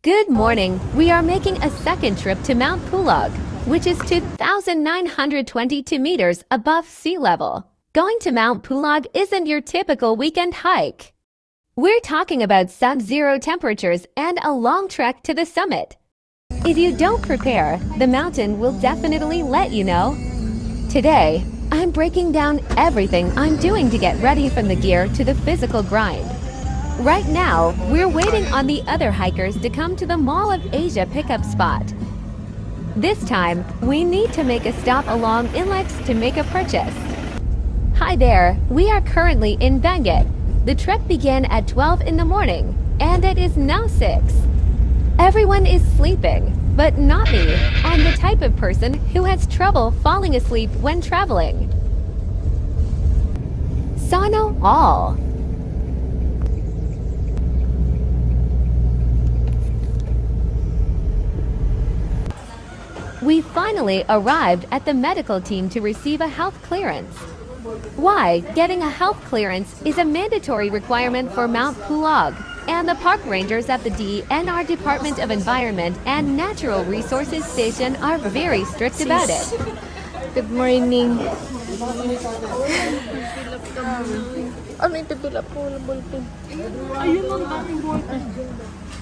Good morning. We are making a second trip to Mount Pulag, which is 2,922 meters above sea level. Going to Mount Pulag isn't your typical weekend hike. We're talking about sub-zero temperatures and a long trek to the summit. If you don't prepare, the mountain will definitely let you know. Today, I'm breaking down everything I'm doing to get ready from the gear to the physical grind. Right now, we're waiting on the other hikers to come to the Mall of Asia pickup spot. This time, we need to make a stop along Inlex to make a purchase. Hi there, we are currently in Benguet. The trek began at 12 in the morning, and it is now 6. Everyone is sleeping, but not me. I'm the type of person who has trouble falling asleep when traveling. Sana all. We finally arrived at the medical team to receive a health clearance. Why? Getting a health clearance is a mandatory requirement for Mount Pulag, and the park rangers at the DNR Department of Environment and Natural Resources Station are very strict about it. Good morning.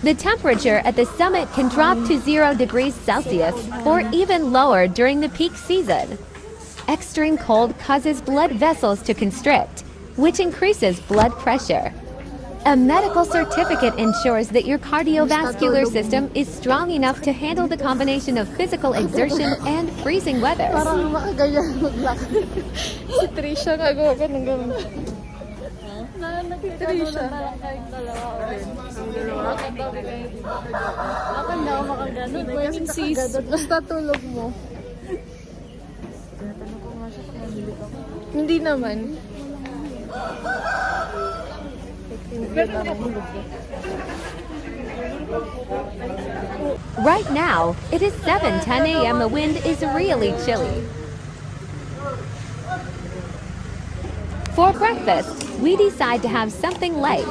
The temperature at the summit can drop to 0 degrees Celsius or even lower during the peak season. Extreme cold causes blood vessels to constrict, which increases blood pressure. A medical certificate ensures that your cardiovascular system is strong enough to handle the combination of physical exertion and freezing weather. Parang makagaya maglakad. Si Trisha nagawa ka ng gano'n. Trisha. Ako na ako makagano. Good morning, sis. Basta tulog mo. Hindi naman. Right now, it is 7:10 a.m. The wind is really chilly. For breakfast, we decide to have something light.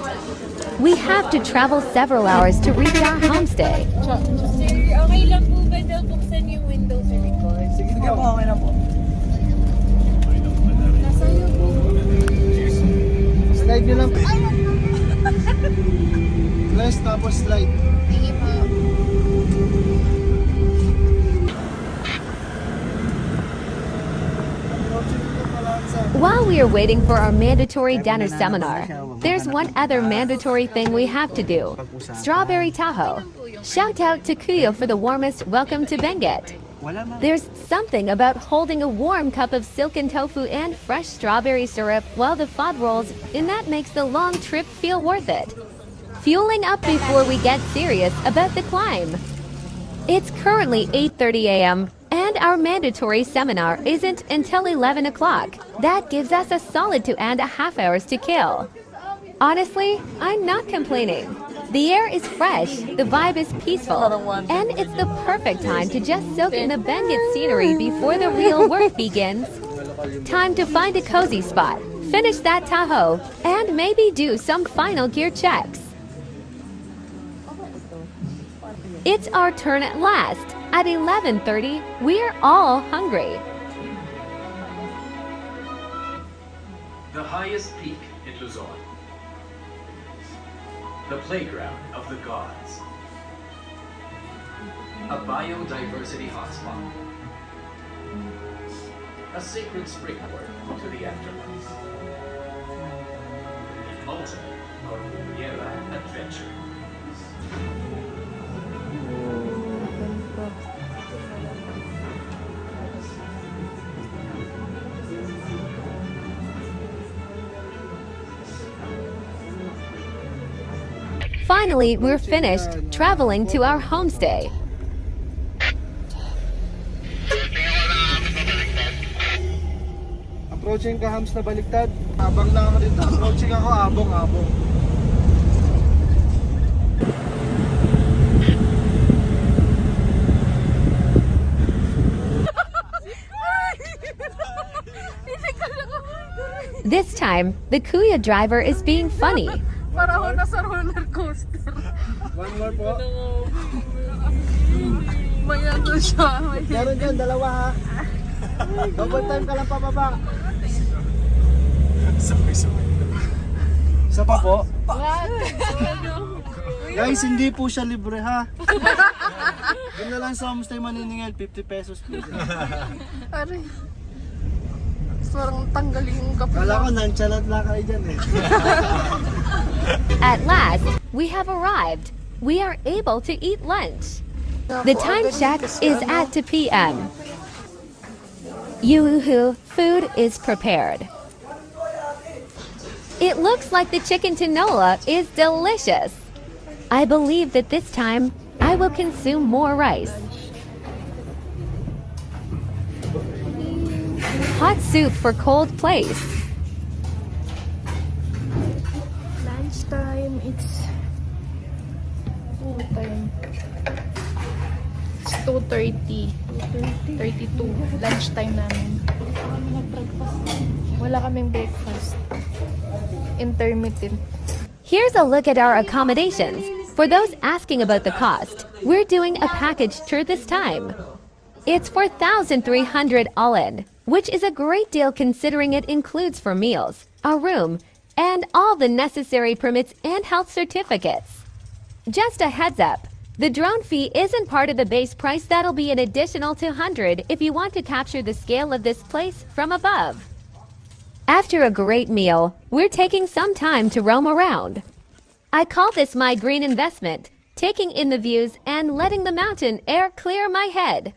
We have to travel several hours to reach our homestay. Sir, okay lang po ba daw buksan yung window sa likod? Sige po, okay na po. Nasa iyo po. Slide nyo lang po. Press tapos slide. Sige po. While we are waiting for our mandatory dinner seminar, there's one other mandatory thing we have to do. Strawberry Tahoe. Shout out to Kuya for the warmest welcome to Benguet. There's something about holding a warm cup of silken tofu and fresh strawberry syrup while the fod rolls, and that makes the long trip feel worth it. Fueling up before we get serious about the climb. It's currently 8:30 a.m. and our mandatory seminar isn't until 11 o'clock. That gives us a solid 2.5 hours to kill. Honestly, I'm not complaining. The air is fresh, the vibe is peaceful, and it's the perfect time to just soak in the Benguet scenery before the real work begins. Time to find a cozy spot, finish that Tahoe, and maybe do some final gear checks. It's our turn at last. At 11:30, we're all hungry. The highest peak in Luzon. The playground of the gods. A biodiversity hotspot. A sacred springboard to the afterlife. The ultimate Cordillera adventure. Finally, we're finished traveling to our homestay. Approaching ka hams na baliktad. Abang na ako dito. Approaching ako, abong. This time, the Kuya driver is being funny. Para ako nasa roller coaster. One more po. May ano siya. Meron dyan, dalawa ha. Double time ka lang pababa. Isa pa po. Guys, hindi po siya libre ha. Doon na lang sa homestay maniningil, 50 pesos po. Aray. Parang tanggalin yung kape. Kala ko nonchalant lang kayo dyan eh. At last, we have arrived. We are able to eat lunch. The time check is at 2 p.m. Yoo-hoo, food is prepared. It looks like the chicken tinola is delicious. I believe that this time I will consume more rice. Hot soup for cold place. Lunchtime, it's 2:30. 32. Lunchtime namin. Wala kaming breakfast. Intermittent. Here's a look at our accommodations. For those asking about the cost, we're doing a package tour this time. It's 4,300 all in, which is a great deal considering it includes for meals, a room, and all the necessary permits and health certificates. Just a heads up, the drone fee isn't part of the base price. That'll be an additional 200 if you want to capture the scale of this place from above. After a great meal, we're taking some time to roam around. I call this my green investment, taking in the views and letting the mountain air clear my head.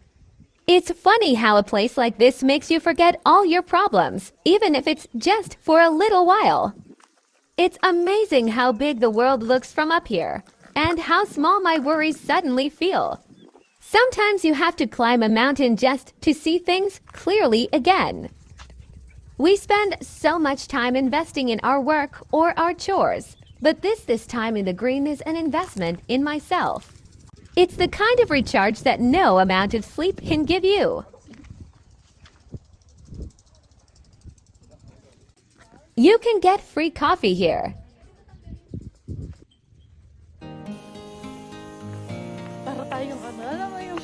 It's funny how a place like this makes you forget all your problems, even if it's just for a little while. It's amazing how big the world looks from up here, and how small my worries suddenly feel. Sometimes you have to climb a mountain just to see things clearly again. We spend so much time investing in our work or our chores, but this time in the green is an investment in myself. It's the kind of recharge that no amount of sleep can give you. You can get free coffee here. Para tayong ano, alam mo yung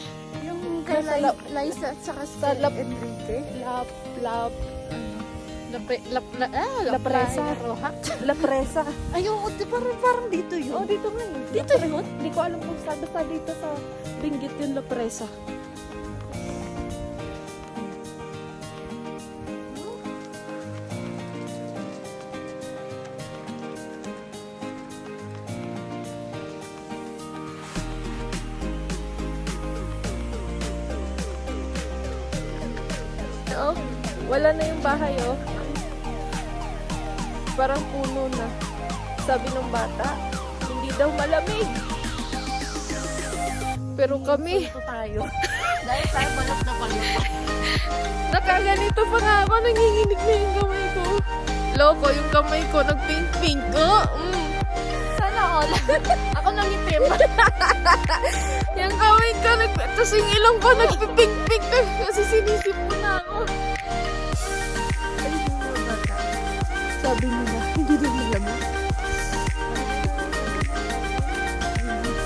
Liza at saka si Salap. Enrique. La Presa. La Presa. Ay, oo, parang dito yun. Oh, dito nga yun. Dito yun? Hindi ko alam kung saan. Basta dito sa Benguet yung La Presa. Oh, wala na yung bahay, oh. Parang puno na. Sabi ng bata, hindi daw malamig. Pero kami, Tayo. Dahil tayo balot na balot. nakaganito pa nga ako, nanginginig na yung kamay ko. Loko, yung kamay ko, nagpink-pink. Oh, Sana all. Ako nangitim. yung kamay ko, tapos yung ilong ko, nagpipink-pink. Kasi sinisip ko na ako. Sabi nila, hindi daw malamig.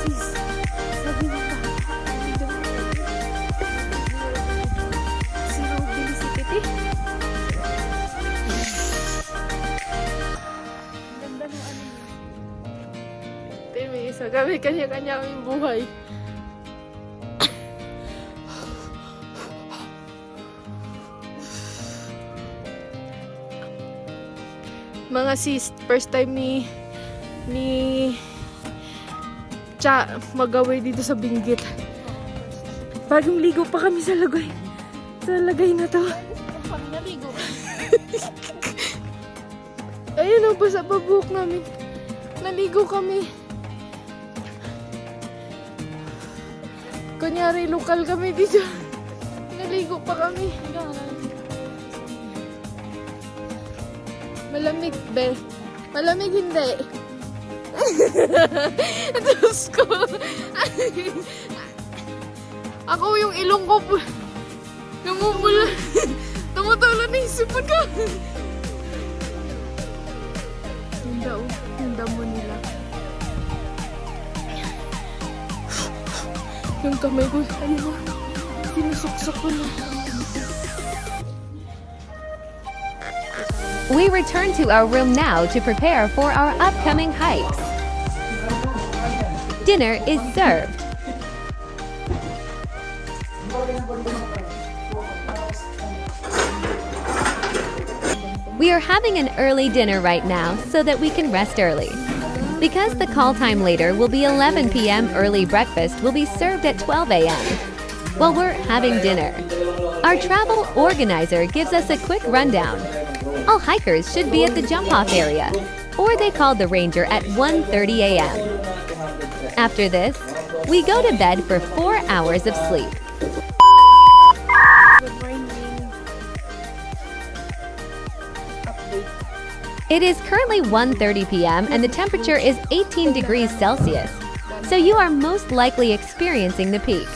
Sis, sabi nila, hindi daw malamig. Zero visibility. Ang ganda ng ano yun. Timmy, so kami kanya-kanya kaming buhay. Mga sis, first time ni Cha mag-away dito sa Benguet. Bagong ligo pa kami sa lagay. Sa lagay na to. Pag naligo. Ayun o, basa pa buhok namin. Naligo kami. Kunyari, lokal kami dito. Naligo pa kami. Malamig, be. Malamig hindi. Diyos ko. Ako yung ilong ko po. Namumula. Tumutalo na yung sipon ko. Yung damo nila. Yung yung kamay ko. Ayun na. Sinusuksok ko na. We return to our room now to prepare for our upcoming hikes. Dinner is served. We are having an early dinner right now so that we can rest early. Because the call time later will be 11 p.m., early breakfast will be served at 12 a.m. While we're having dinner, our travel organizer gives us a quick rundown. All hikers should be at the jump-off area, or they call the ranger at 1:30 a.m. After this, we go to bed for 4 hours of sleep. Good morning. Update. It is currently 1:30 p.m. and the temperature is 18 degrees Celsius, so you are most likely experiencing the peak.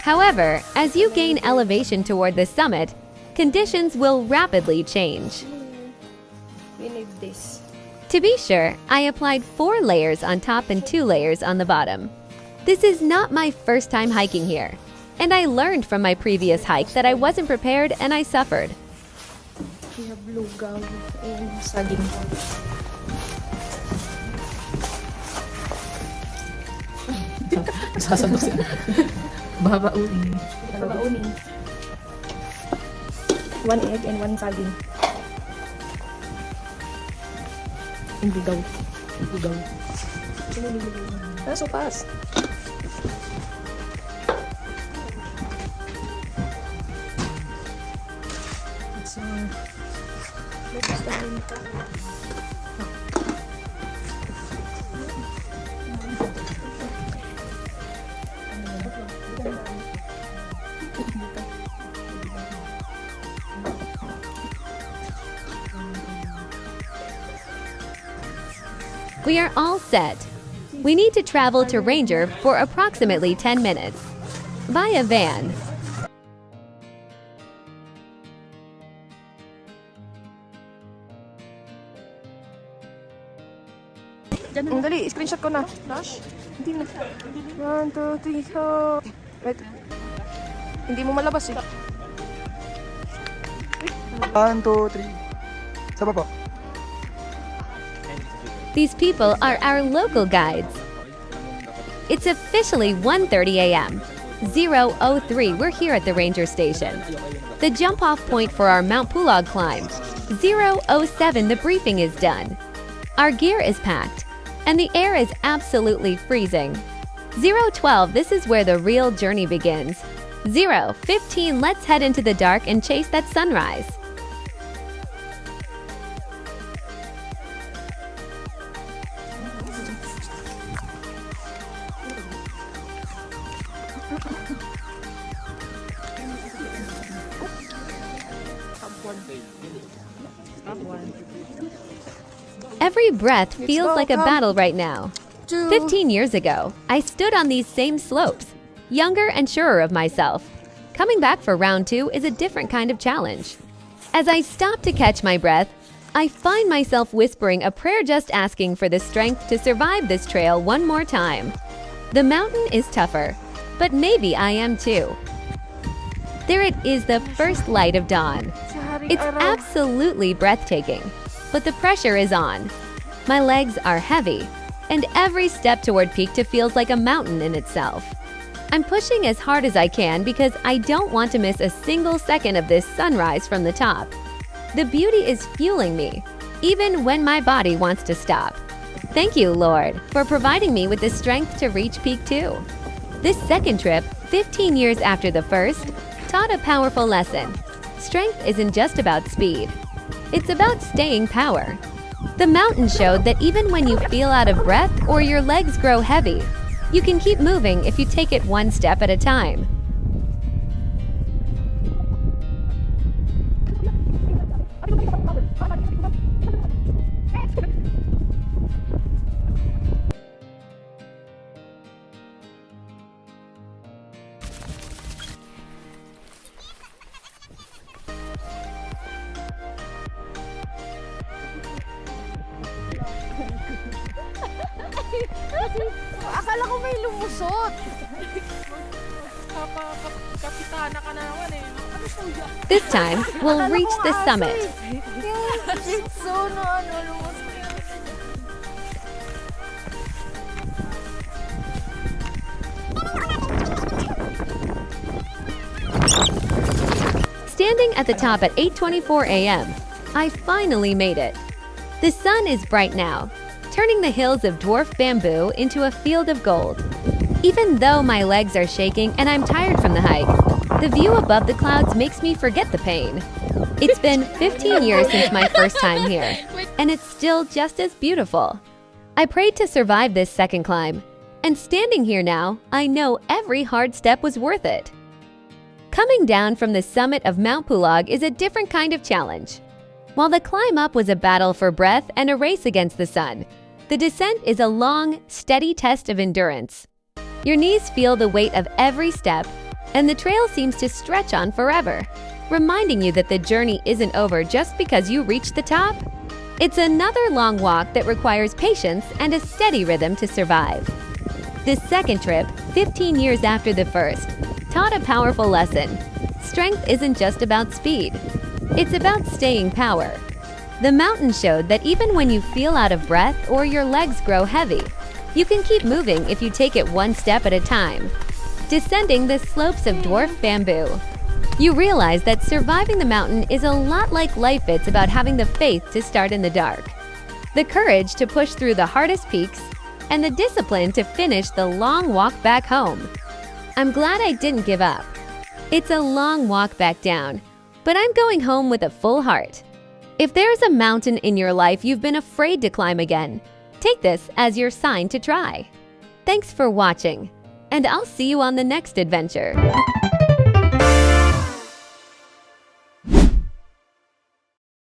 However, as you gain elevation toward the summit, conditions will rapidly change. We need this. To be sure, I applied 4 layers on top and 2 layers on the bottom. This is not my first time hiking here, and I learned from my previous hike that I wasn't prepared and I suffered. We have lugaw and saging. Sasabog siya. Babaunin. Babaunin. 1 egg and 1 saging. Yung lugaw. Lugaw. So fast. So, We are all set. We need to travel to Ranger for approximately 10 minutes. By a van. Ang dali, screenshot ko na. Flash? Hindi na. 1, 2, 3, go. Wait. Hindi mo malabas eh. 1, 2, 3. Saba po. These people are our local guides. It's officially 1:30 a.m. 0:03, we're here at the ranger station. The jump-off point for our Mount Pulag climb. 0:07, the briefing is done. Our gear is packed, and the air is absolutely freezing. 0:12, this is where the real journey begins. 0:15, let's head into the dark and chase that sunrise. Every breath feels like a battle right now. 15 years ago, I stood on these same slopes, younger and surer of myself. Coming back for round 2 is a different kind of challenge. As I stop to catch my breath, I find myself whispering a prayer, just asking for the strength to survive this trail one more time. The mountain is tougher, but maybe I am too. There it is, the first light of dawn. It's absolutely breathtaking, but the pressure is on. My legs are heavy, and every step toward peak two feels like a mountain in itself. I'm pushing as hard as I can because I don't want to miss a single second of this sunrise from the top. The beauty is fueling me, even when my body wants to stop. Thank you, Lord, for providing me with the strength to reach peak 2. This second trip, 15 years after the first, taught a powerful lesson. Strength isn't just about speed. It's about staying power. The mountain showed that even when you feel out of breath or your legs grow heavy, you can keep moving if you take it one step at a time. Akala ko may lumusot. Kapitana ka na naman eh. Ano po yan? This time, we'll reach the summit. So, no, ano, lumos ko yun. Standing at the top at 8:24 a.m., I finally made it. The sun is bright now, turning the hills of dwarf bamboo into a field of gold. Even though my legs are shaking and I'm tired from the hike, the view above the clouds makes me forget the pain. It's been 15 years since my first time here, and it's still just as beautiful. I prayed to survive this second climb, and standing here now, I know every hard step was worth it. Coming down from the summit of Mount Pulag is a different kind of challenge. While the climb up was a battle for breath and a race against the sun, the descent is a long, steady test of endurance. Your knees feel the weight of every step, and the trail seems to stretch on forever, reminding you that the journey isn't over just because you reached the top. It's another long walk that requires patience and a steady rhythm to survive. This second trip, 15 years after the first, taught a powerful lesson. Strength isn't just about speed. It's about staying power. The mountain showed that even when you feel out of breath or your legs grow heavy, you can keep moving if you take it one step at a time. Descending the slopes of dwarf bamboo, you realize that surviving the mountain is a lot like life. It's about having the faith to start in the dark, the courage to push through the hardest peaks, and the discipline to finish the long walk back home. I'm glad I didn't give up. It's a long walk back down, but I'm going home with a full heart. If there's a mountain in your life you've been afraid to climb again, take this as your sign to try. Thanks for watching, and I'll see you on the next adventure.